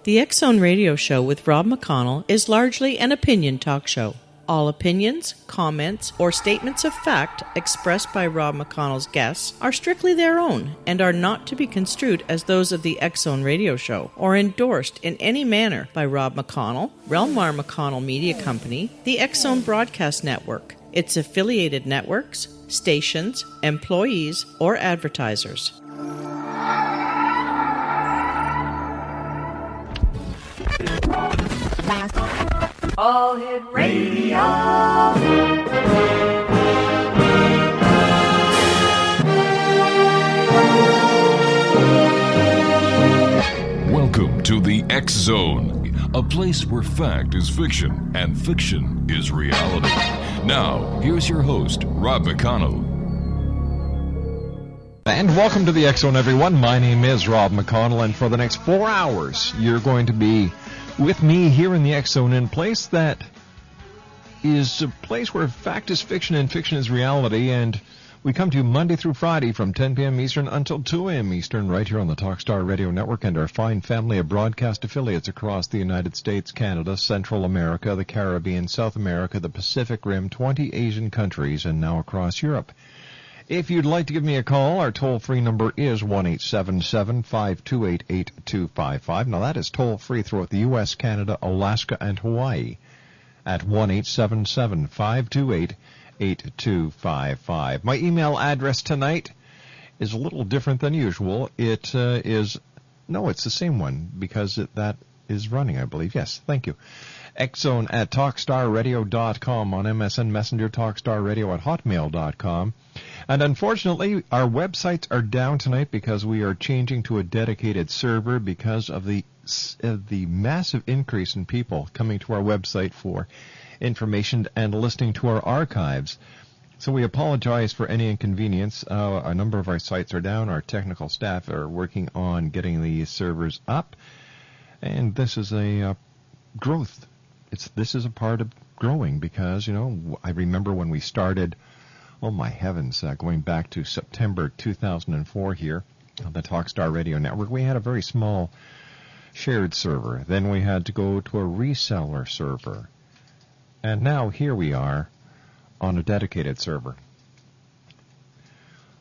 The X Zone Radio Show with Rob McConnell is largely an opinion talk show. All opinions, comments, or statements of fact expressed by Rob McConnell's guests are strictly their own and are not to be construed as those of the X Zone Radio Show or endorsed in any manner by Rob McConnell, Relmar McConnell Media Company, the X Zone Broadcast Network, its affiliated networks, stations, employees, or advertisers. All Hit Radio. Welcome to the X Zone, a place where fact is fiction and fiction is reality. Now, here's your host, Rob McConnell. And welcome to the X Zone, everyone. My name is Rob McConnell, and for the next 4 hours, you're going to be with me here in the X Zone, in a place that is a place where fact is fiction and fiction is reality. And we come to you Monday through Friday from 10 p.m. Eastern until 2 a.m. Eastern, right here on the Talkstar Radio Network and our fine family of broadcast affiliates across the United States, Canada, Central America, the Caribbean, South America, the Pacific Rim, 20 Asian countries, and now across Europe. If you'd like to give me a call, our toll-free number is 1-877-528-8255. Now, that is toll-free throughout the U.S., Canada, Alaska, and Hawaii at 1-877-528-8255. My email address tonight is a little different than usual. It is, no, it's the same one because that is running, I believe. Yes, thank you. Xzone at TalkStarRadio.com, on MSN Messenger, TalkStarRadio at Hotmail.com. And unfortunately, our websites are down tonight because we are changing to a dedicated server because of the massive increase in people coming to our website for information and listening to our archives. So we apologize for any inconvenience. A number of our sites are down. Our technical staff are working on getting the servers up. And this is a growth. This is a part of growing because, I remember when we started, oh my heavens, going back to September 2004 here on the Talkstar Radio Network, we had a very small shared server. Then we had to go to a reseller server. And now here we are on a dedicated server.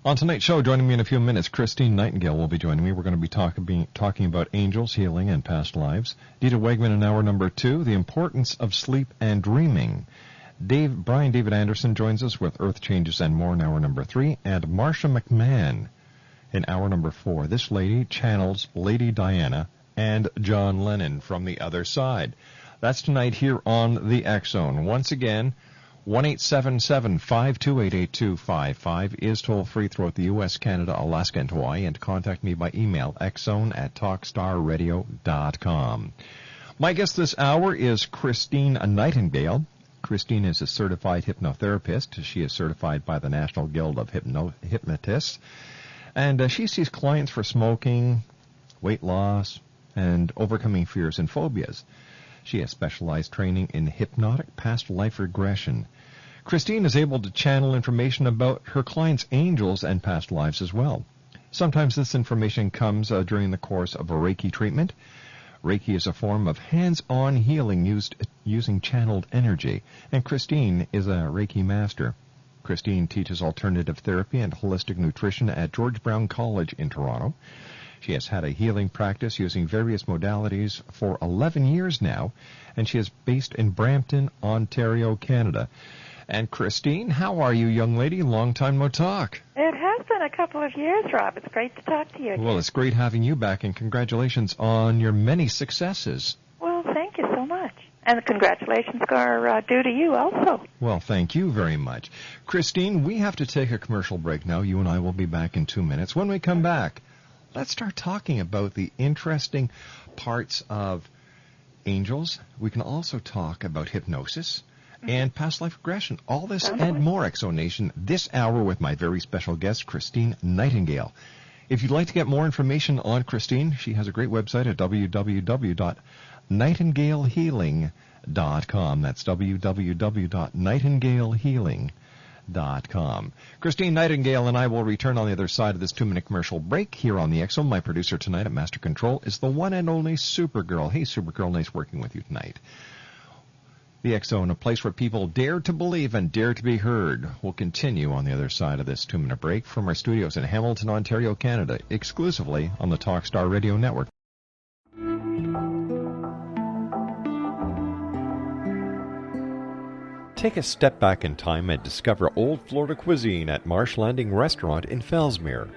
On tonight's show, joining me in a few minutes, Christine Nightingale will be joining me. We're going to be talking about angels, healing, and past lives. Dita Wegman in hour number 2, the importance of sleep and dreaming. Brian David Anderson joins us with Earth Changes and More in hour number 3. And Marcia McMahon in hour number 4. This lady channels Lady Diana and John Lennon from the other side. That's tonight here on the X Zone. Once again, 1-877-528-8255 is toll-free throughout the U.S., Canada, Alaska, and Hawaii, and contact me by email, xzone@talkstarradio.com. My guest this hour is Christine Nightingale. Christine is a certified hypnotherapist. She is certified by the National Guild of Hypnotists, and she sees clients for smoking, weight loss, and overcoming fears and phobias. She has specialized training in hypnotic past life regression. Christine is able to channel information about her clients' angels and past lives as well. Sometimes this information comes during the course of a Reiki treatment. Reiki is a form of hands-on healing using channeled energy, and Christine is a Reiki master. Christine teaches alternative therapy and holistic nutrition at George Brown College in Toronto. She has had a healing practice using various modalities for 11 years now, and she is based in Brampton, Ontario, Canada. And Christine, how are you, young lady? Long time no talk. It has been a couple of years, Rob. It's great to talk to you again. Well, it's great having you back, and congratulations on your many successes. Well, thank you so much. And the congratulations are due to you also. Well, thank you very much. Christine, we have to take a commercial break now. You and I will be back in 2 minutes. When we come back, let's start talking about the interesting parts of angels. We can also talk about hypnosis and past life regression. All this and more, Exo Nation, this hour with my very special guest, Christine Nightingale. If you'd like to get more information on Christine, she has a great website at www.nightingalehealing.com. That's www.nightingalehealing.com. com. Christine Nightingale and I will return on the other side of this 2-minute commercial break here on the X Zone. My producer tonight at Master Control is the one and only Supergirl. Hey, Supergirl, nice working with you tonight. The X Zone, a place where people dare to believe and dare to be heard. We'll continue on the other side of this 2-minute break from our studios in Hamilton, Ontario, Canada, exclusively on the Talkstar Radio Network. Take a step back in time and discover old Florida cuisine at Marsh Landing Restaurant in Fellsmere.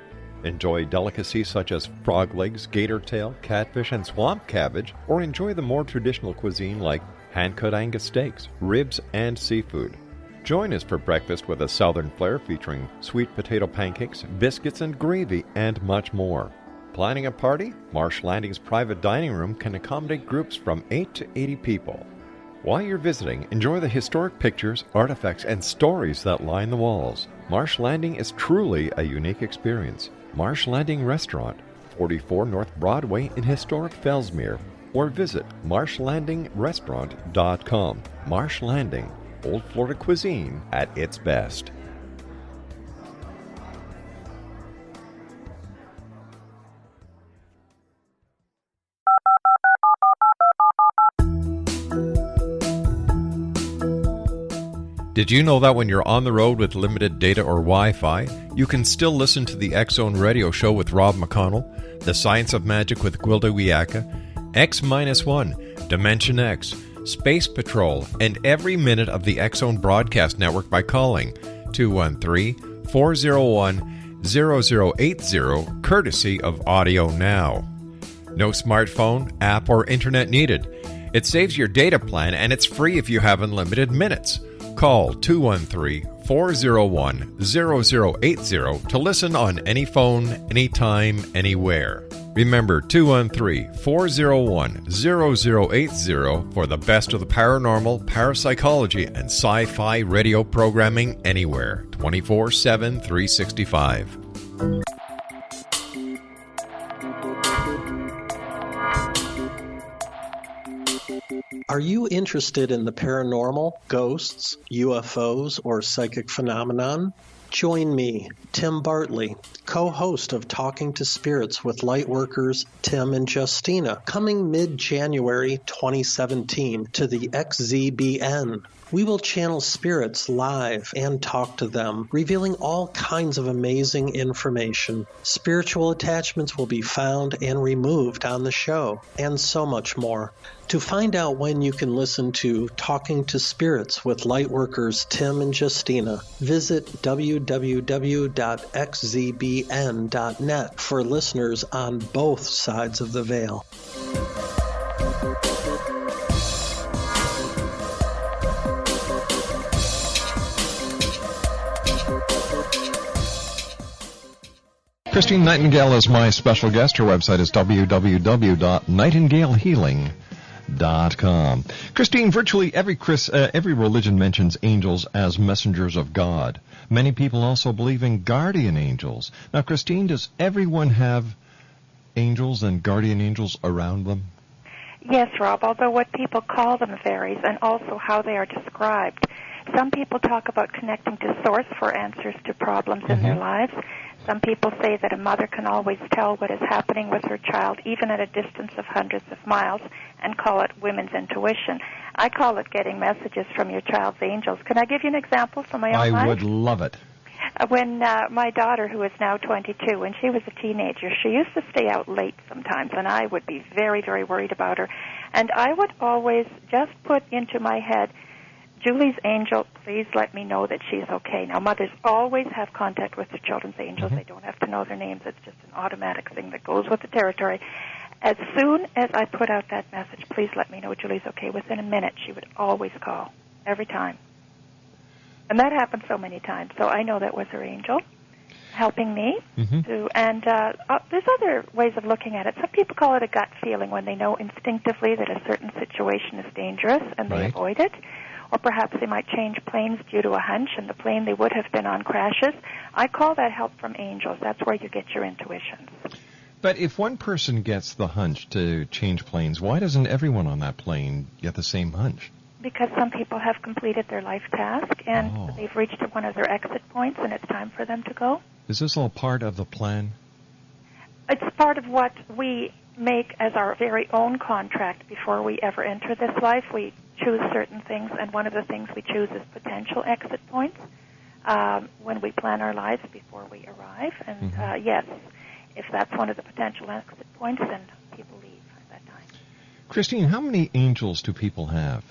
Enjoy delicacies such as frog legs, gator tail, catfish, and swamp cabbage, or enjoy the more traditional cuisine like hand-cut Angus steaks, ribs, and seafood. Join us for breakfast with a southern flair featuring sweet potato pancakes, biscuits, and gravy, and much more. Planning a party? Marsh Landing's private dining room can accommodate groups from 8 to 80 people. While you're visiting, enjoy the historic pictures, artifacts, and stories that line the walls. Marsh Landing is truly a unique experience. Marsh Landing Restaurant, 44 North Broadway in historic Fellsmere, or visit marshlandingrestaurant.com. Marsh Landing, old Florida cuisine at its best. Did you know that when you're on the road with limited data or Wi-Fi, you can still listen to the X Zone radio show with Rob McConnell, The Science of Magic with Gwilda Wiyaka, X-1, Dimension X, Space Patrol, and every minute of the X Zone broadcast network by calling 213-401-0080, courtesy of Audio Now. No smartphone, app, or internet needed. It saves your data plan and it's free if you have unlimited minutes. Call 213-401-0080 to listen on any phone, anytime, anywhere. Remember 213-401-0080 for the best of the paranormal, parapsychology, and sci-fi radio programming anywhere, 24/7, 365. Are you interested in the paranormal, ghosts, UFOs, or psychic phenomenon? Join me, Tim Bartley, co-host of Talking to Spirits with Lightworkers Tim and Justina, coming mid-January 2017 to the XZBN. We will channel spirits live and talk to them, revealing all kinds of amazing information. Spiritual attachments will be found and removed on the show, and so much more. To find out when you can listen to Talking to Spirits with Lightworkers Tim and Justina, visit www.xzbn.net for listeners on both sides of the veil. Christine Nightingale is my special guest. Her website is www.nightingalehealing.com. Christine, virtually every religion mentions angels as messengers of God. Many people also believe in guardian angels. Now, Christine, does everyone have angels and guardian angels around them? Yes, Rob, although what people call them varies, and also how they are described. Some people talk about connecting to Source for answers to problems in their lives. Some people say that a mother can always tell what is happening with her child, even at a distance of hundreds of miles, and call it women's intuition. I call it getting messages from your child's angels. Can I give you an example from my own life? I would love it. When my daughter, who is now 22, when she was a teenager, she used to stay out late sometimes, and I would be very, very worried about her. And I would always just put into my head, Julie's angel, please let me know that she's okay. Now, mothers always have contact with their children's angels. They don't have to know their names. It's just an automatic thing that goes with the territory. As soon as I put out that message, please let me know Julie's okay, within a minute, she would always call, every time. And that happened so many times. So I know that was her angel helping me. And there's other ways of looking at it. Some people call it a gut feeling when they know instinctively that a certain situation is dangerous and they avoid it. Or perhaps they might change planes due to a hunch, and the plane they would have been on crashes. I call that help from angels. That's where you get your intuitions. But if one person gets the hunch to change planes, why doesn't everyone on that plane get the same hunch? because some people have completed their life task and they've reached one of their exit points and it's time for them to go. Is this all part of the plan? It's part of what we make as our very own contract before we ever enter this life. We choose certain things, and one of the things we choose is potential exit points when we plan our lives before we arrive. And yes, if that's one of the potential exit points, then people leave at that time. Christine, how many angels do people have?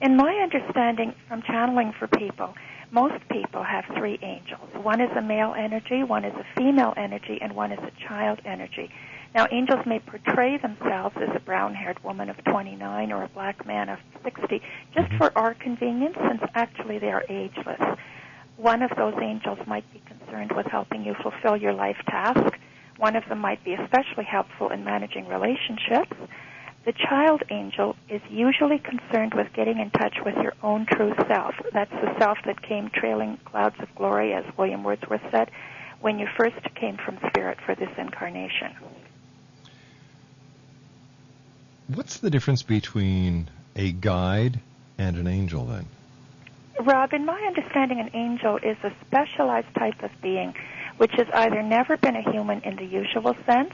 In my understanding from channeling for people, most people have 3 angels. One is a male energy, one is a female energy, and one is a child energy. Now, angels may portray themselves as a brown-haired woman of 29 or a black man of 60, just for our convenience, since actually they are ageless. One of those angels might be concerned with helping you fulfill your life task. One of them might be especially helpful in managing relationships. The child angel is usually concerned with getting in touch with your own true self. That's the self that came trailing clouds of glory, as William Wordsworth said, when you first came from spirit for this incarnation. What's the difference between a guide and an angel, then? Rob, in my understanding, an angel is a specialized type of being which has either never been a human in the usual sense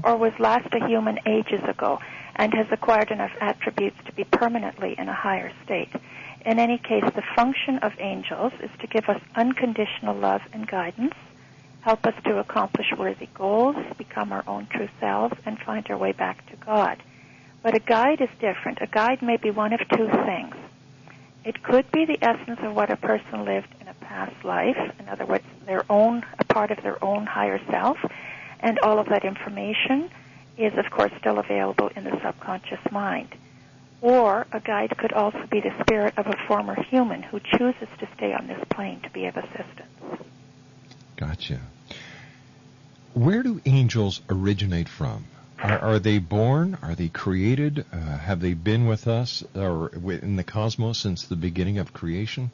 or was last a human ages ago and has acquired enough attributes to be permanently in a higher state. In any case, the function of angels is to give us unconditional love and guidance, help us to accomplish worthy goals, become our own true selves, and find our way back to God. But a guide is different. A guide may be one of 2 things. It could be the essence of what a person lived in a past life, in other words, a part of their own higher self, and all of that information is, of course, still available in the subconscious mind. Or a guide could also be the spirit of a former human who chooses to stay on this plane to be of assistance. Gotcha. Where do angels originate from? Are they born? Are they created? Have they been with us or in the cosmos since the beginning of creation?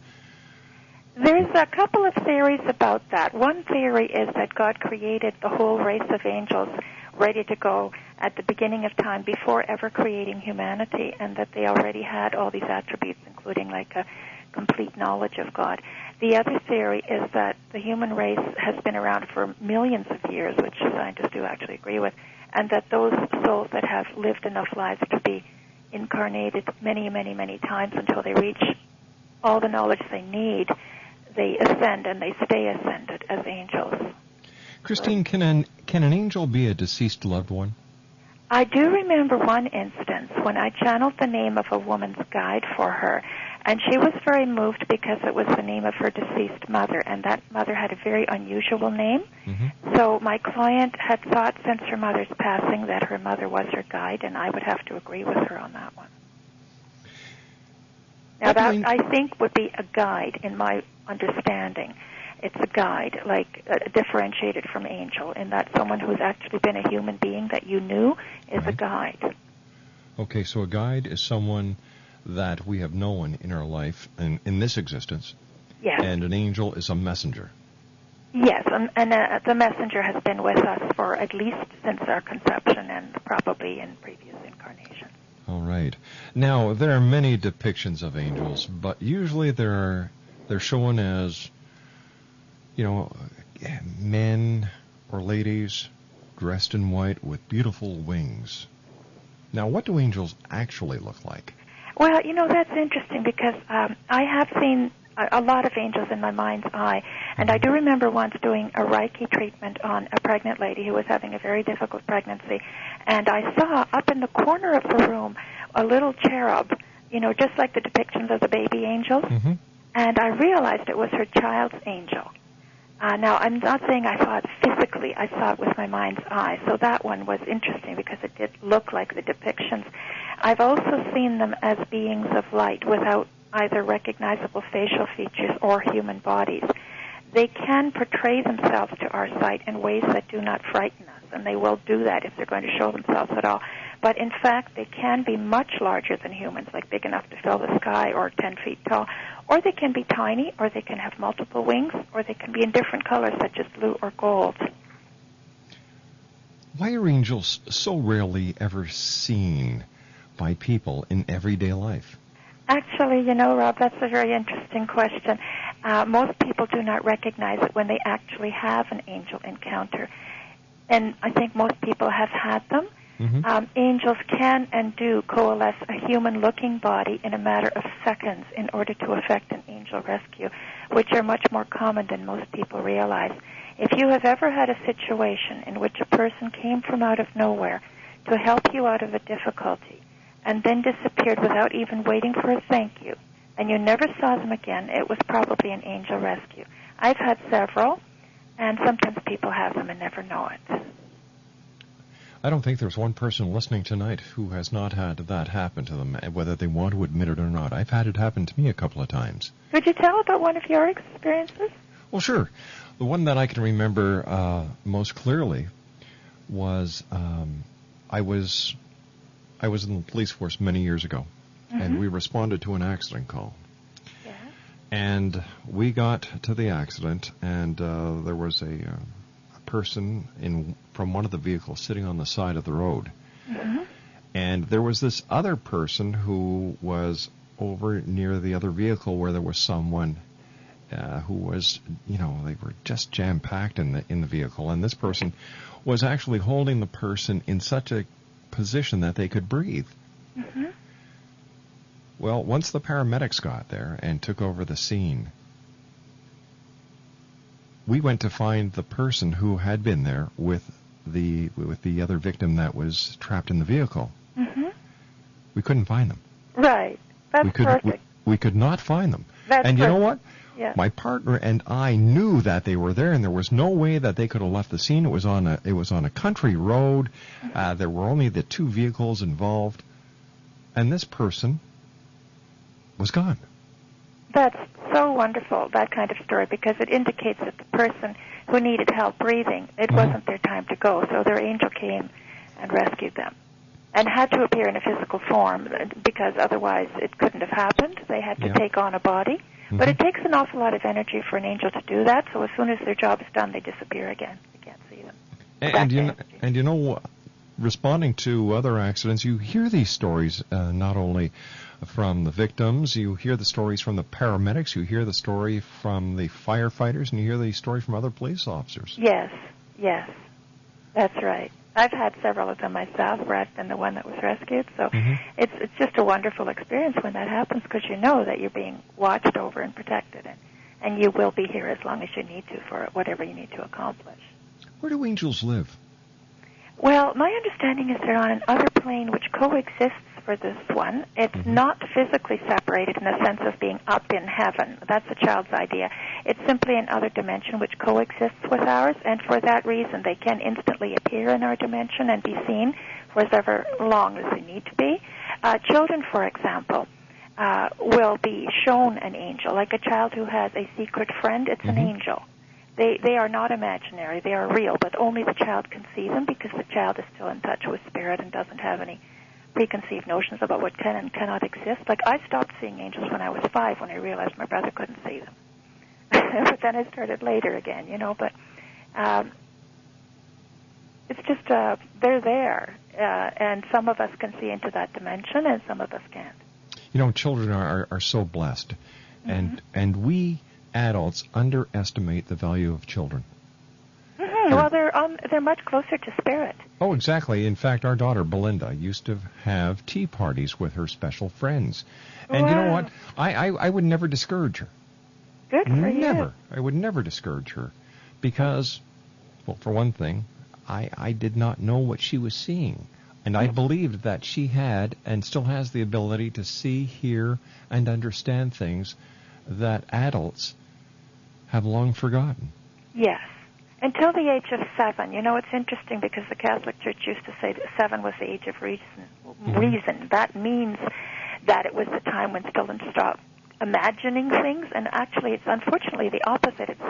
There's a couple of theories about that. One theory is that God created the whole race of angels ready to go at the beginning of time before ever creating humanity, and that they already had all these attributes, including like a complete knowledge of God. The other theory is that the human race has been around for millions of years, which scientists do actually agree with, and that those souls that have lived enough lives to be incarnated many, many, many times until they reach all the knowledge they need, they ascend and they stay ascended as angels. Christine, can an angel be a deceased loved one? I do remember one instance when I channeled the name of a woman's guide for her, and she was very moved because it was the name of her deceased mother, and that mother had a very unusual name. So my client had thought since her mother's passing that her mother was her guide, and I would have to agree with her on that one. Now that, I think, would be a guide in my understanding. It's a guide, like differentiated from angel, in that someone who's actually been a human being that you knew is a guide. Okay, so a guide is someone that we have known in our life, in this existence. Yes. And an angel is a messenger. Yes, and the messenger has been with us for at least since our conception and probably in previous incarnations. All right. Now, there are many depictions of angels, but usually they're shown as, men or ladies dressed in white with beautiful wings. Now, what do angels actually look like? Well, that's interesting because I have seen a lot of angels in my mind's eye, and I do remember once doing a Reiki treatment on a pregnant lady who was having a very difficult pregnancy, and I saw up in the corner of the room a little cherub, just like the depictions of the baby angels, and I realized it was her child's angel. Now, I'm not saying I saw it physically. I saw it with my mind's eye. So that one was interesting because it did look like the depictions. I've also seen them as beings of light without either recognizable facial features or human bodies. They can portray themselves to our sight in ways that do not frighten us, and they will do that if they're going to show themselves at all. But in fact, they can be much larger than humans, like big enough to fill the sky or 10 feet tall. Or they can be tiny, or they can have multiple wings, or they can be in different colors, such as blue or gold. Why are angels so rarely ever seen by people in everyday life? Actually, Rob, that's a very interesting question. Most people do not recognize it when they actually have an angel encounter. And I think most people have had them. Mm-hmm. Angels can and do coalesce a human-looking body in a matter of seconds in order to effect an angel rescue, which are much more common than most people realize. If you have ever had a situation in which a person came from out of nowhere to help you out of a difficulty and then disappeared without even waiting for a thank you, and you never saw them again, it was probably an angel rescue. I've had several, and sometimes people have them and never know it. I don't think there's one person listening tonight who has not had that happen to them, whether they want to admit it or not. I've had it happen to me a couple of times. Could you tell about one of your experiences? Well, sure. The one that I can remember most clearly was I was in the police force many years ago, and we responded to an accident call. Yeah. And we got to the accident, and there was a person from one of the vehicles sitting on the side of the road. Mm-hmm. And there was this other person who was over near the other vehicle where there was someone who was, they were just jam-packed in the vehicle. And this person was actually holding the person in such a position that they could breathe. Mm-hmm. Well, once the paramedics got there and took over the scene, we went to find the person who had been there with the other victim that was trapped in the vehicle. Mm-hmm. We couldn't find them. Right. That's perfect. We could not find them. That's and you know what? Yeah. My partner and I knew that they were there, and there was no way that they could have left the scene. It was on a country road. There were only the two vehicles involved, and this person was gone. That's so wonderful, that kind of story, because it indicates that the person who needed help breathing, it wasn't their time to go, so their angel came and rescued them. And had to appear in a physical form, because otherwise it couldn't have happened. They had to take on a body. Mm-hmm. But it takes an awful lot of energy for an angel to do that, so as soon as their job is done, they disappear again. You can't see them. And you know, responding to other accidents, you hear these stories not only from the victims, you hear the stories from the paramedics, you hear the story from the firefighters, and you hear the story from other police officers. Yes, that's right. I've had several of them myself, rather than the one that was rescued. So it's just a wonderful experience when that happens, because you know that you're being watched over and protected, and you will be here as long as you need to for whatever you need to accomplish. Where do angels live? Well, my understanding is they're on another plane which coexists for this one. It's not physically separated in the sense of being up in heaven. That's a child's idea. It's simply another dimension which coexists with ours, and for that reason they can instantly appear in our dimension and be seen for as ever long as they need to be. Children, for example, will be shown an angel. Like a child who has a secret friend, it's an angel. They are not imaginary. They are real, but only the child can see them because the child is still in touch with spirit and doesn't have any preconceived notions about what can and cannot exist. Like, I stopped seeing angels when I was 5 when I realized my brother couldn't see them. But then I started later again, but it's just they're there, and some of us can see into that dimension and some of us can't. Children are so blessed, and we adults underestimate the value of children. Well, they're much closer to spirit. Oh, exactly. In fact, our daughter, Belinda, used to have tea parties with her special friends. And you know what? I would never discourage her. Good for you. Never. I would never discourage her because, well, for one thing, I did not know what she was seeing. And I believed that she had and still has the ability to see, hear, and understand things that adults have long forgotten. Yes. Until the age of 7. It's interesting because the Catholic Church used to say that 7 was the age of reason. That means that it was the time when children stopped imagining things, and actually it's unfortunately the opposite. It's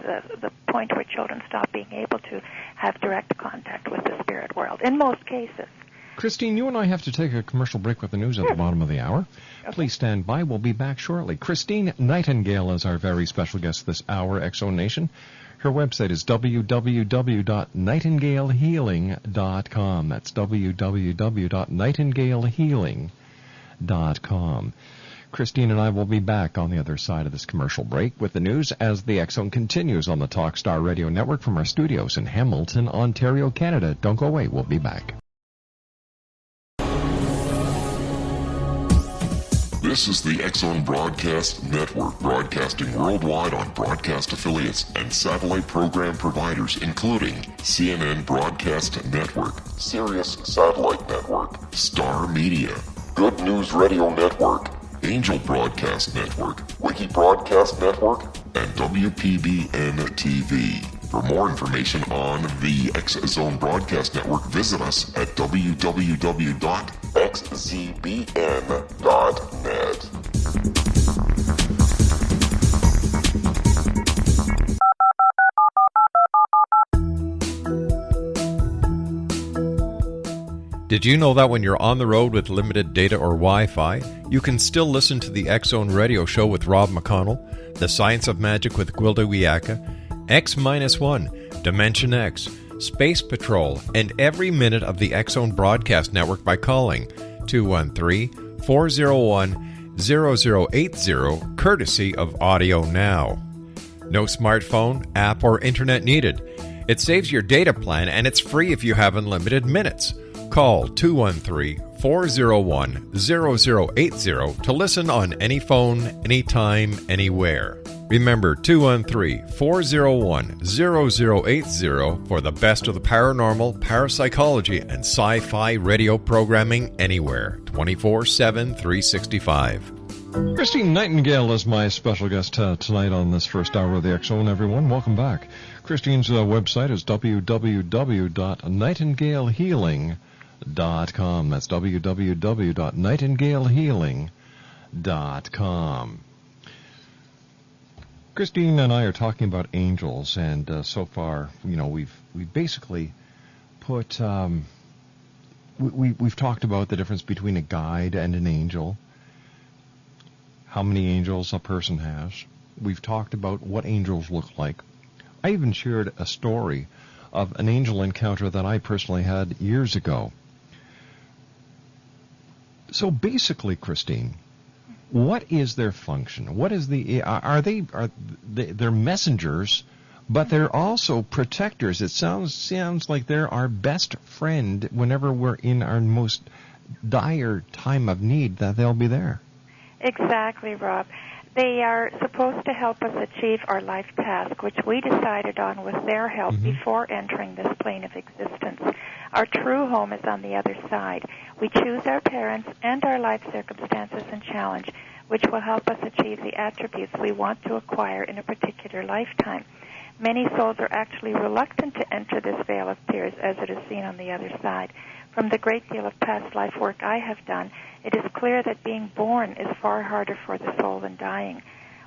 the point where children stop being able to have direct contact with the spirit world, in most cases. Christine, you and I have to take a commercial break with the news at the bottom of the hour. Okay. Please stand by. We'll be back shortly. Christine Nightingale is our very special guest this hour, X-Zone Nation. Her website is www.nightingalehealing.com. That's www.nightingalehealing.com. Christine and I will be back on the other side of this commercial break with the news as the X Zone continues on the Talkstar Radio Network from our studios in Hamilton, Ontario, Canada. Don't go away. We'll be back. This is the X Zone Broadcast Network, broadcasting worldwide on broadcast affiliates and satellite program providers, including CNN Broadcast Network, Sirius Satellite Network, Star Media, Good News Radio Network, Angel Broadcast Network, Wiki Broadcast Network, and WPBN TV. For more information on the X Zone Broadcast Network, visit us at www.xzbn.net. Did you know that when you're on the road with limited data or Wi-Fi, you can still listen to the X Zone Radio Show with Rob McConnell, The Science of Magic with Gwilda Wiyaka, X-1, Dimension X, Space Patrol, and every minute of the X Zone Broadcast Network by calling 213-401-0080, courtesy of Audio Now. No smartphone, app, or internet needed. It saves your data plan, and it's free if you have unlimited minutes. Call 213-401-0080 to listen on any phone, anytime, anywhere. Remember, 213-401-0080 for the best of the paranormal, parapsychology, and sci-fi radio programming anywhere, 24/7, 365. Christine Nightingale is my special guest tonight on this first hour of the X Zone, everyone. Welcome back. Christine's website is www.nightingalehealing.com. That's www.nightingalehealing.com. Christine and I are talking about angels, and so far, we've basically put we've talked about the difference between a guide and an angel, how many angels a person has. We've talked about what angels look like. I even shared a story of an angel encounter that I personally had years ago. So basically, Christine, what is their function? What is they're messengers, but they're also protectors. It sounds like they're our best friend whenever we're in our most dire time of need, that they'll be there. Exactly, Rob. They are supposed to help us achieve our life task, which we decided on with their help before entering this plane of existence. Our true home is on the other side. We choose our parents and our life circumstances and challenge, which will help us achieve the attributes we want to acquire in a particular lifetime. Many souls are actually reluctant to enter this veil of tears as it is seen on the other side. From the great deal of past life work I have done, it is clear that being born is far harder for the soul than dying.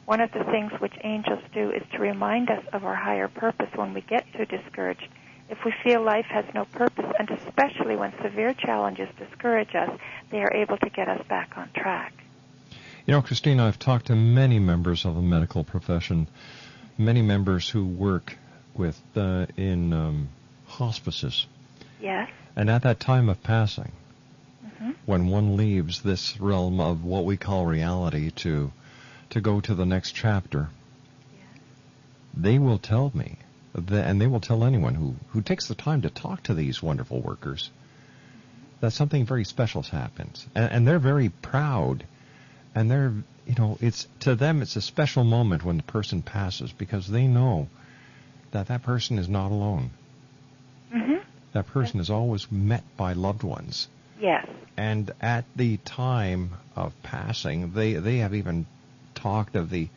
One of the things which angels do is to remind us of our higher purpose when we get too discouraged. If we feel life has no purpose, and especially when severe challenges discourage us, they are able to get us back on track. Christine, I've talked to many members of the medical profession, many members who work with in hospices. Yes. And at that time of passing, when one leaves this realm of what we call reality to go to the next chapter, they will tell me, and they will tell anyone who takes the time to talk to these wonderful workers, that something very special happens. And they're very proud, and they're, it's to them it's a special moment when the person passes, because they know that person is not alone. That person is always met by loved ones. Yes. And at the time of passing, they have even talked of the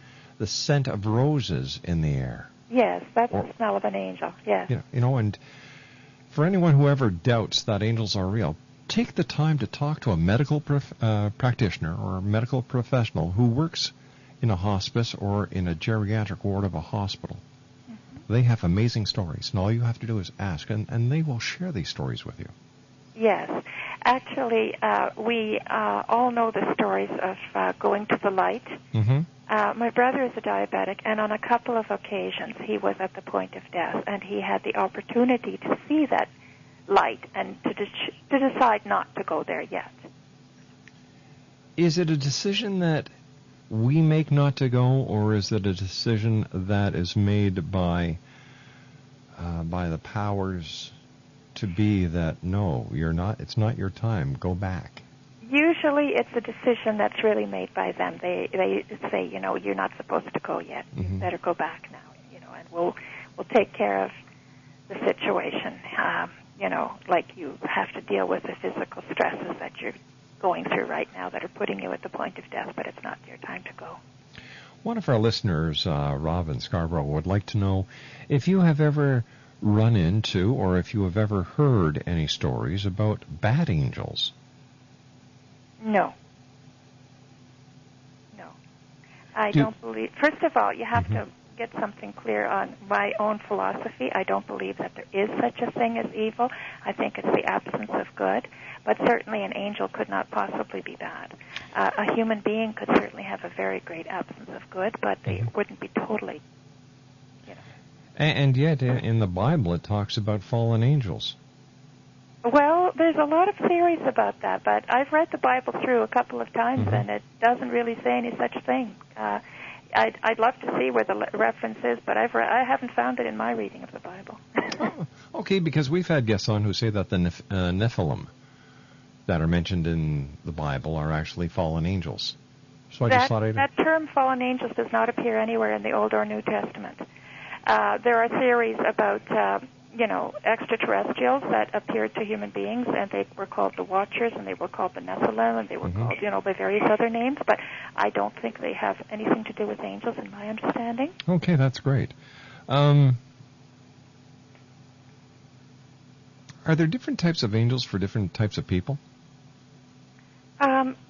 scent of roses in the air. Yes, that's the smell of an angel. Yes. And for anyone who ever doubts that angels are real, take the time to talk to a medical practitioner or a medical professional who works in a hospice or in a geriatric ward of a hospital. They have amazing stories, and all you have to do is ask, and they will share these stories with you. Yes. Actually, we all know the stories of going to the light. My brother is a diabetic, and on a couple of occasions he was at the point of death, and he had the opportunity to see that light and to decide not to go there yet. Is it a decision that we make not to go, or is it a decision that is made by the powers to be that no, you're not? It's not your time. Go back. Usually, it's a decision that's really made by them. They say, you're not supposed to go yet. You better go back now. And we'll take care of the situation. Like you have to deal with the physical stresses that you're going through right now that are putting you at the point of death, but it's not your time to go. One of our listeners, Rob in Scarborough, would like to know if you have ever run into or if you have ever heard any stories about bad angels. No. I don't believe... First of all, you have to get something clear on my own philosophy. I don't believe that there is such a thing as evil. I think it's the absence of good. But certainly an angel could not possibly be bad. A human being could certainly have a very great absence of good, but they wouldn't be totally, And yet, in the Bible, it talks about fallen angels. Well, there's a lot of theories about that, but I've read the Bible through a couple of times, and it doesn't really say any such thing. I'd love to see where the reference is, but I haven't found it in my reading of the Bible. Okay, because we've had guests on who say that the Nephilim that are mentioned in the Bible are actually fallen angels. So that term fallen angels does not appear anywhere in the Old or New Testament. There are theories about, extraterrestrials that appeared to human beings, and they were called the Watchers, and they were called the Nephilim, and they were called, by various other names, but I don't think they have anything to do with angels in my understanding. Okay, that's great. Are there different types of angels for different types of people?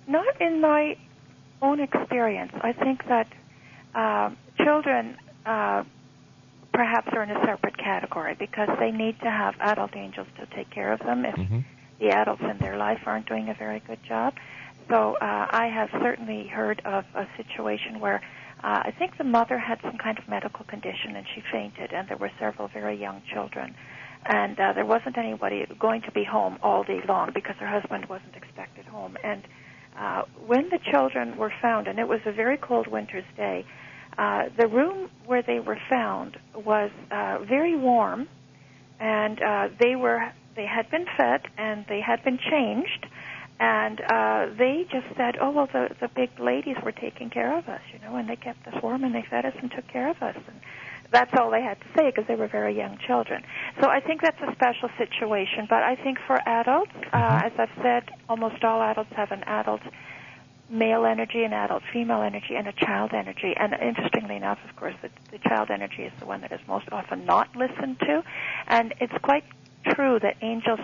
Not in my own experience. I think that children perhaps are in a separate category because they need to have adult angels to take care of them if the adults in their life aren't doing a very good job. So I have certainly heard of a situation where I think the mother had some kind of medical condition and she fainted, and there were several very young children. And there wasn't anybody going to be home all day long because her husband wasn't expected home. And when the children were found, and it was a very cold winter's day, the room where they were found was very warm, and they had been fed and they had been changed, and they just said, "Oh well, the big ladies were taking care of us, and they kept us warm and they fed us and took care of us." And that's all they had to say because they were very young children. So I think that's a special situation. But I think for adults, as I've said, almost all adults have an adult male energy, an adult female energy, and a child energy. And interestingly enough, of course, the child energy is the one that is most often not listened to. And it's quite true that angels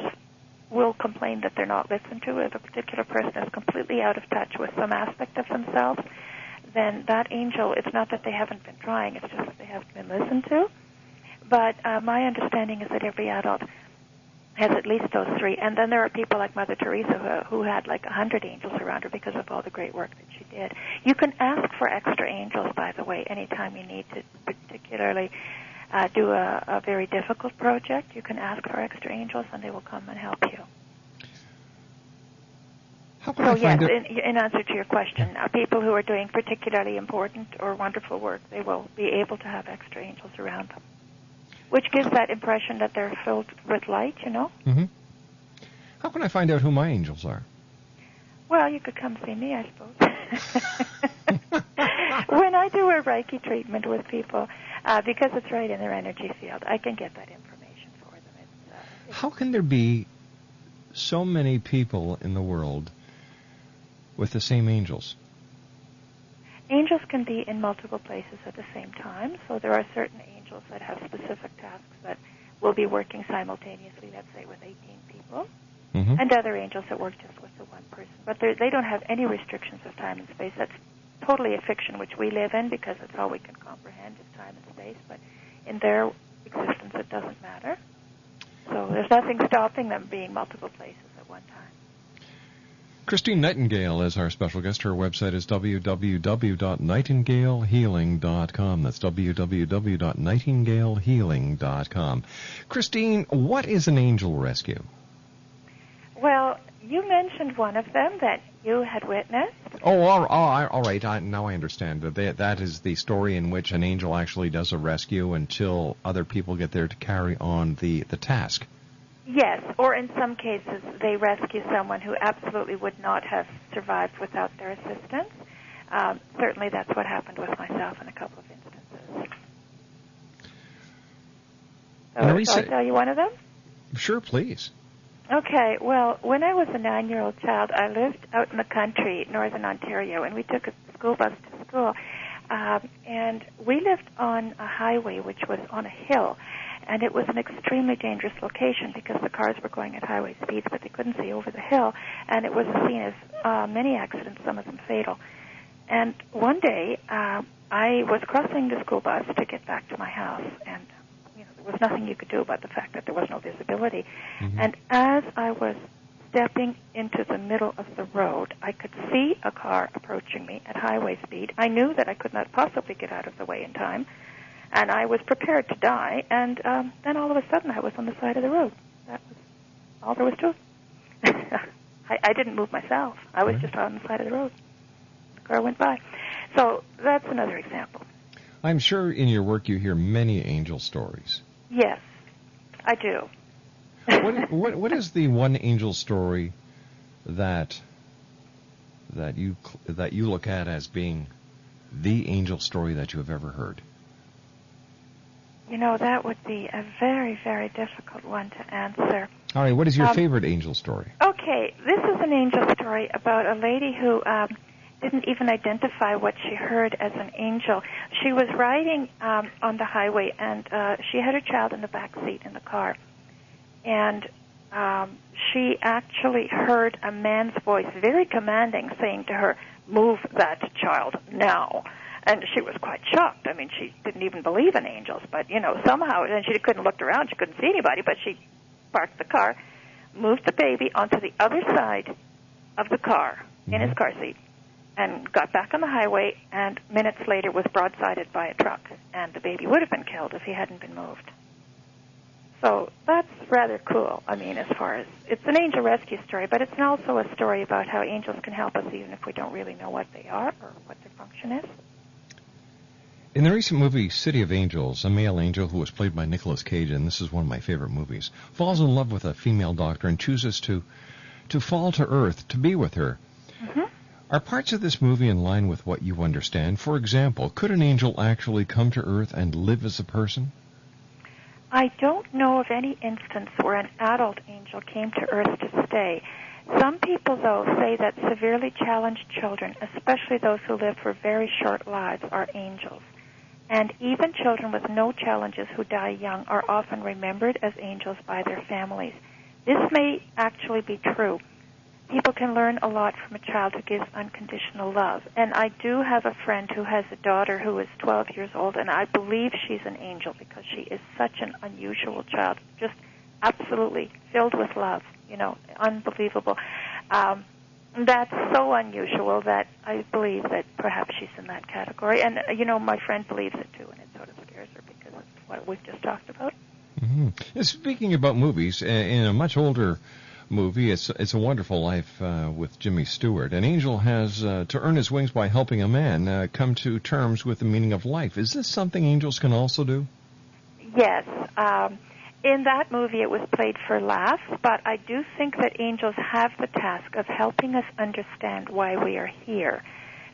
will complain that they're not listened to. If a particular person is completely out of touch with some aspect of themselves, then that angel, it's not that they haven't been trying, it's just that they haven't been listened to. But my understanding is that every adult has at least those three. And then there are people like Mother Teresa who had like 100 angels around her because of all the great work that she did. You can ask for extra angels, by the way, anytime you need to particularly do a very difficult project. You can ask for extra angels and they will come and help you. So yes, in answer to your question, people who are doing particularly important or wonderful work, they will be able to have extra angels around them, which gives that impression that they're filled with light, How can I find out who my angels are? Well, you could come see me, I suppose. When I do a Reiki treatment with people, because it's right in their energy field, I can get that information for them. How can there be so many people in the world with the same angels? Angels can be in multiple places at the same time, so there are certain angels that have specific tasks that will be working simultaneously, let's say with 18 people, and other angels that work just with the one person. But they don't have any restrictions of time and space. That's totally a fiction which we live in because that's all we can comprehend is time and space, but in their existence it doesn't matter. So there's nothing stopping them being multiple places at one time. Christine Nightingale is our special guest. Her website is www.nightingalehealing.com. That's www.nightingalehealing.com. Christine, what is an angel rescue? Well, you mentioned one of them that you had witnessed, Oh, all right. Now I understand. That is the story in which an angel actually does a rescue until other people get there to carry on the task. Yes, or in some cases they rescue someone who absolutely would not have survived without their assistance. Certainly that's what happened with myself in a couple of instances. So, shall I tell you one of them? Sure, please. Okay, well, when I was a 9-year-old child, I lived out in the country, northern Ontario, and we took a school bus to school. And we lived on a highway which was on a hill. And it was an extremely dangerous location because the cars were going at highway speeds, but they couldn't see over the hill. And it was a scene of many accidents, some of them fatal. And one day, I was crossing the school bus to get back to my house, and there was nothing you could do about the fact that there was no visibility. Mm-hmm. And as I was stepping into the middle of the road, I could see a car approaching me at highway speed. I knew that I could not possibly get out of the way in time. And I was prepared to die, and then all of a sudden I was on the side of the road. That was all there was to it. I didn't move myself. I was just on the side of the road. The car went by. So that's another example. I'm sure in your work you hear many angel stories. Yes, I do. What is the one angel story that you look at as being the angel story that you have ever heard? That would be a very, very difficult one to answer. All right, what is your favorite angel story? Okay, this is an angel story about a lady who didn't even identify what she heard as an angel. She was riding on the highway, and she had her child in the back seat in the car. And she actually heard a man's voice, very commanding, saying to her, "Move that child now." And she was quite shocked. I mean, she didn't even believe in angels, but, somehow, and she couldn't look around, she couldn't see anybody, but she parked the car, moved the baby onto the other side of the car, in his car seat, and got back on the highway, and minutes later was broadsided by a truck, and the baby would have been killed if he hadn't been moved. So that's rather cool, as far as, it's an angel rescue story, but it's also a story about how angels can help us even if we don't really know what they are or what their function is. In the recent movie City of Angels, a male angel who was played by Nicolas Cage, and this is one of my favorite movies, falls in love with a female doctor and chooses to fall to Earth to be with her. Mm-hmm. Are parts of this movie in line with what you understand? For example, could an angel actually come to Earth and live as a person? I don't know of any instance where an adult angel came to Earth to stay. Some people, though, say that severely challenged children, especially those who live for very short lives, are angels. And even children with no challenges who die young are often remembered as angels by their families. This may actually be true. People can learn a lot from a child who gives unconditional love. And I do have a friend who has a daughter who is 12 years old, and I believe she's an angel because she is such an unusual child, just absolutely filled with love, unbelievable. That's so unusual that I believe that perhaps she's in that category. And, my friend believes it, too, and it sort of scares her because of what we've just talked about. Mm-hmm. Speaking about movies, in a much older movie, It's a Wonderful Life with Jimmy Stewart, an angel has to earn his wings by helping a man come to terms with the meaning of life. Is this something angels can also do? Yes. In that movie, it was played for laughs, but I do think that angels have the task of helping us understand why we are here.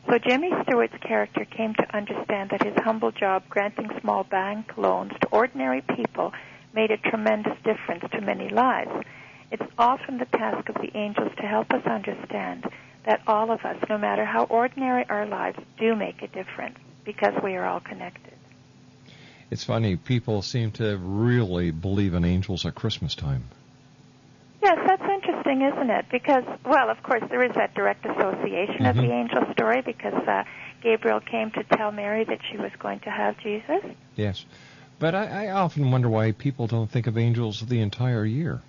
So Jimmy Stewart's character came to understand that his humble job granting small bank loans to ordinary people made a tremendous difference to many lives. It's often the task of the angels to help us understand that all of us, no matter how ordinary our lives, do make a difference because we are all connected. It's funny, people seem to really believe in angels at Christmas time. Yes, that's interesting, isn't it? Because, well, of course, there is that direct association of the angel story because Gabriel came to tell Mary that she was going to have Jesus. Yes, but I often wonder why people don't think of angels the entire year.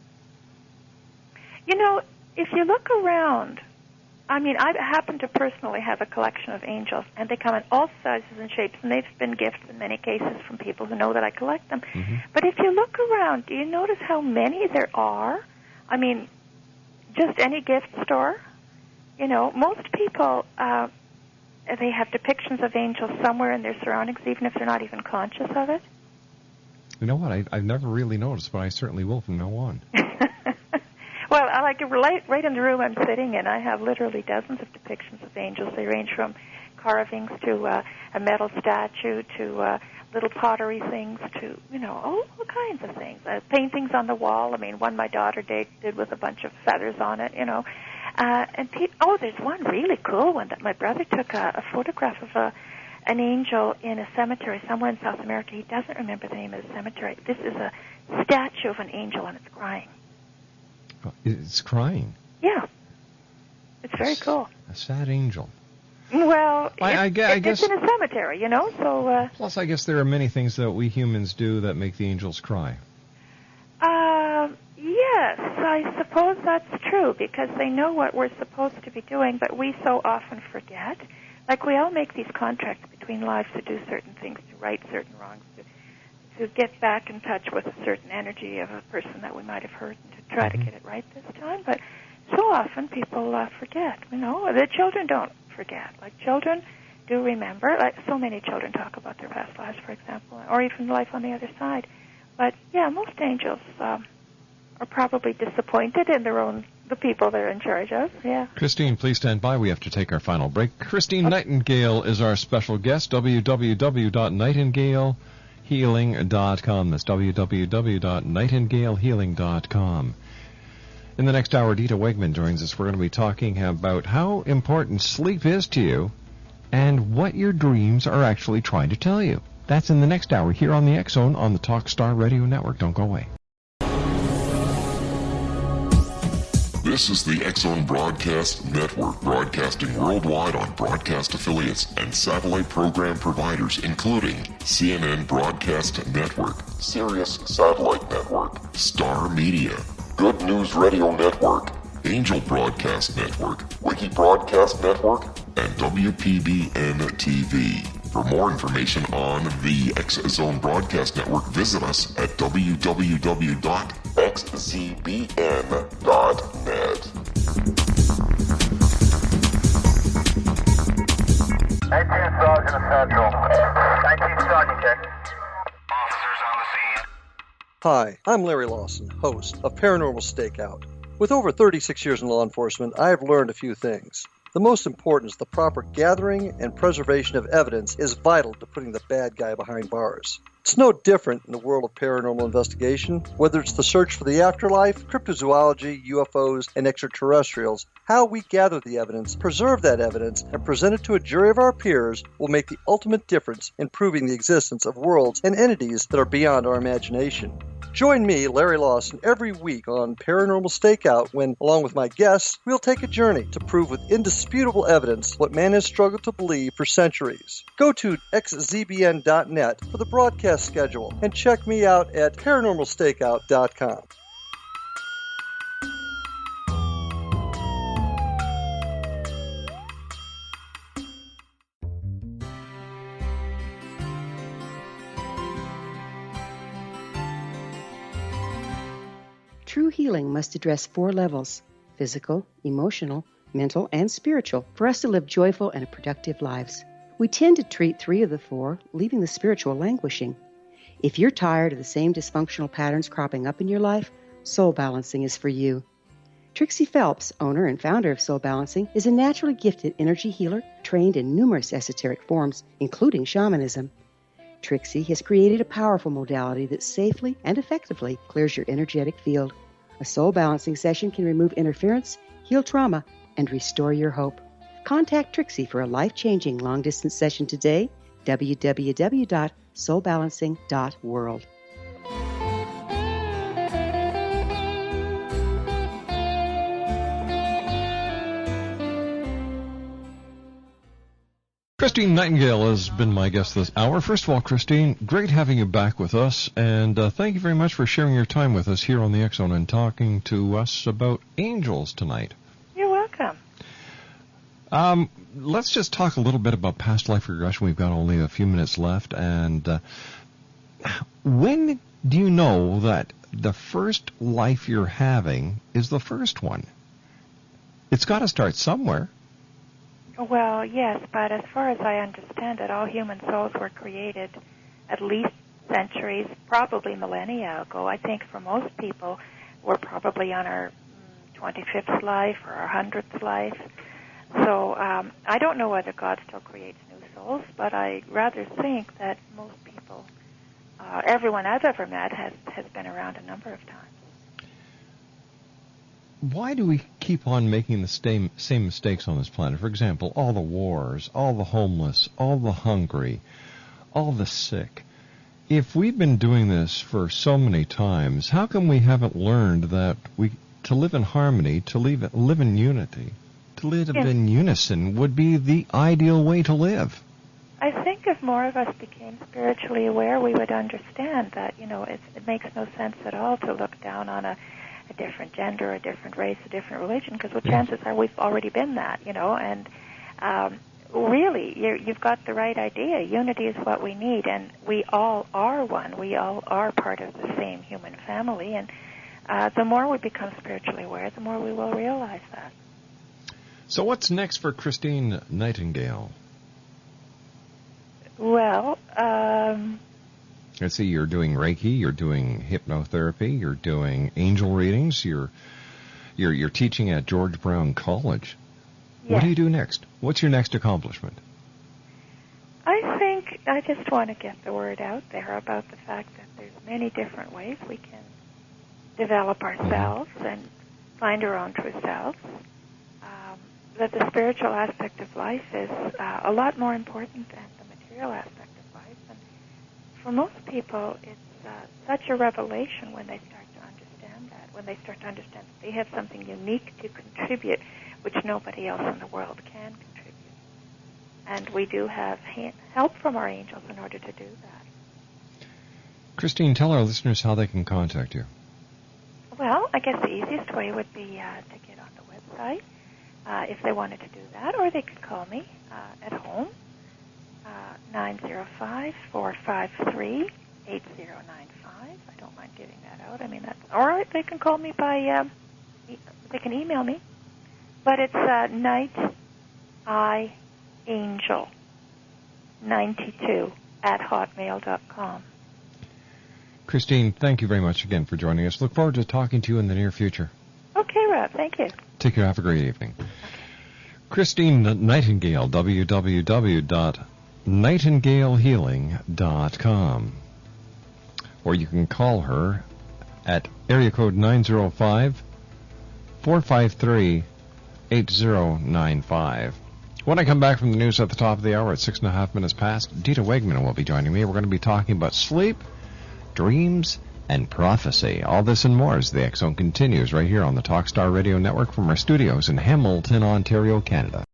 If you look around, I happen to personally have a collection of angels, and they come in all sizes and shapes, and they've been gifts in many cases from people who know that I collect them. Mm-hmm. But if you look around, do you notice how many there are? Just any gift store, most people, they have depictions of angels somewhere in their surroundings, even if they're not even conscious of it. You know what? I've never really noticed, but I certainly will from now on. Well, I like it right in the room I'm sitting in. I have literally dozens of depictions of angels. They range from carvings to a metal statue to little pottery things to, all kinds of things. Paintings on the wall. I mean, one my daughter did with a bunch of feathers on it, there's one really cool one that my brother took a photograph of an angel in a cemetery somewhere in South America. He doesn't remember the name of the cemetery. This is a statue of an angel, and it's crying. It's crying? Yeah. It's very cool. A sad angel. Well, I guess it's in a cemetery, so... Plus, I guess there are many things that we humans do that make the angels cry. Yes, I suppose that's true, because they know what we're supposed to be doing, but we so often forget. Like, we all make these contracts between lives to do certain things, to right certain wrongs, to get back in touch with a certain energy of a person that we might have hurt, and to try to get it right this time. But so often people forget, The children don't forget. Like, children do remember. Like, so many children talk about their past lives, for example, or even life on the other side. But, yeah, most angels are probably disappointed in the people they're in charge of. Yeah. Christine, please stand by. We have to take our final break. Christine Nightingale is our special guest. www.nightingalehealing.com. That's www.nightingalehealing.com. In the next hour, Dita Wegman joins us. We're going to be talking about how important sleep is to you and what your dreams are actually trying to tell you. That's in the next hour here on the X Zone on the Talkstar Radio Network. Don't go away. This is the X Zone Broadcast Network, broadcasting worldwide on broadcast affiliates and satellite program providers, including CNN Broadcast Network, Sirius Satellite Network, Star Media, Good News Radio Network, Angel Broadcast Network, Wiki Broadcast Network, and WPBN TV. For more information on the X Zone Broadcast Network, visit us at www.xzbn.net. 19 Sergeant Central. 19 Sergeant, check. Officers on the scene. Hi, I'm Larry Lawson, host of Paranormal Stakeout. With over 36 years in law enforcement, I have learned a few things. The most important is the proper gathering and preservation of evidence is vital to putting the bad guy behind bars. It's no different in the world of paranormal investigation. Whether it's the search for the afterlife, cryptozoology, UFOs, and extraterrestrials, how we gather the evidence, preserve that evidence, and present it to a jury of our peers will make the ultimate difference in proving the existence of worlds and entities that are beyond our imagination. Join me, Larry Lawson, every week on Paranormal Stakeout when, along with my guests, we'll take a journey to prove with indisputable evidence what man has struggled to believe for centuries. Go to xzbn.net for the broadcast schedule and check me out at paranormalstakeout.com. True healing must address 4 levels: physical, emotional, mental, and spiritual, for us to live joyful and productive lives. We tend to treat 3 of the 4, leaving the spiritual languishing. If you're tired of the same dysfunctional patterns cropping up in your life, Soul Balancing is for you. Trixie Phelps, owner and founder of Soul Balancing, is a naturally gifted energy healer trained in numerous esoteric forms, including shamanism. Trixie has created a powerful modality that safely and effectively clears your energetic field. A soul balancing session can remove interference, heal trauma, and restore your hope. Contact Trixie for a life-changing long-distance session today. www.soulbalancing.world. Christine Nightingale has been my guest this hour. First of all, Christine, great having you back with us, and thank you very much for sharing your time with us here on the X Zone and talking to us about angels tonight. You're welcome. Let's just talk a little bit about past life regression. We've got only a few minutes left, and when do you know that the first life you're having is the first one? It's got to start somewhere. Well, yes, but as far as I understand it, all human souls were created at least centuries, probably millennia ago. I think for most people, we're probably on our 25th life or our 100th life. So I don't know whether God still creates new souls, but I rather think that most people, everyone I've ever met has been around a number of times. Why do we keep on making the same mistakes on this planet? For example, all the wars, all the homeless, all the hungry, all the sick. If we've been doing this for so many times, how come we haven't learned that to live in harmony, to live in unity, to live in unison would be the ideal way to live? I think if more of us became spiritually aware, we would understand that, it makes no sense at all to look down on a different gender, a different race, a different religion, because chances are we've already been that, and really, you've got the right idea. Unity is what we need, and we all are one. We all are part of the same human family, and the more we become spiritually aware, the more we will realize that. So what's next for Christine Nightingale? Well, let's see, you're doing Reiki, you're doing hypnotherapy, you're doing angel readings, you're teaching at George Brown College. Yes. What do you do next? What's your next accomplishment? I think I just want to get the word out there about the fact that there's many different ways we can develop ourselves and find our own true selves. That the spiritual aspect of life is a lot more important than the material aspect of life. And for most people, it's such a revelation when they start to understand that, when they start to understand that they have something unique to contribute, which nobody else in the world can contribute. And we do have help from our angels in order to do that. Christine, tell our listeners how they can contact you. Well, I guess the easiest way would be to get on the website if they wanted to do that, or they could call me at home, 905-453-8095. I don't mind giving that out. I mean, that's all right. They can call me by, they can email me. But it's nightangel92@hotmail.com. Christine, thank you very much again for joining us. Look forward to talking to you in the near future. Okay, Rob. Thank you. Take care. Have a great evening. Christine Nightingale, www.nightingalehealing.com. Or you can call her at area code 905-453-8095. When I come back from the news at the top of the hour at 6.5 minutes past, Dita Wegman will be joining me. We're going to be talking about sleep, dreams, and prophecy. All this and more as the X Zone continues right here on the Talkstar Radio Network from our studios in Hamilton, Ontario, Canada.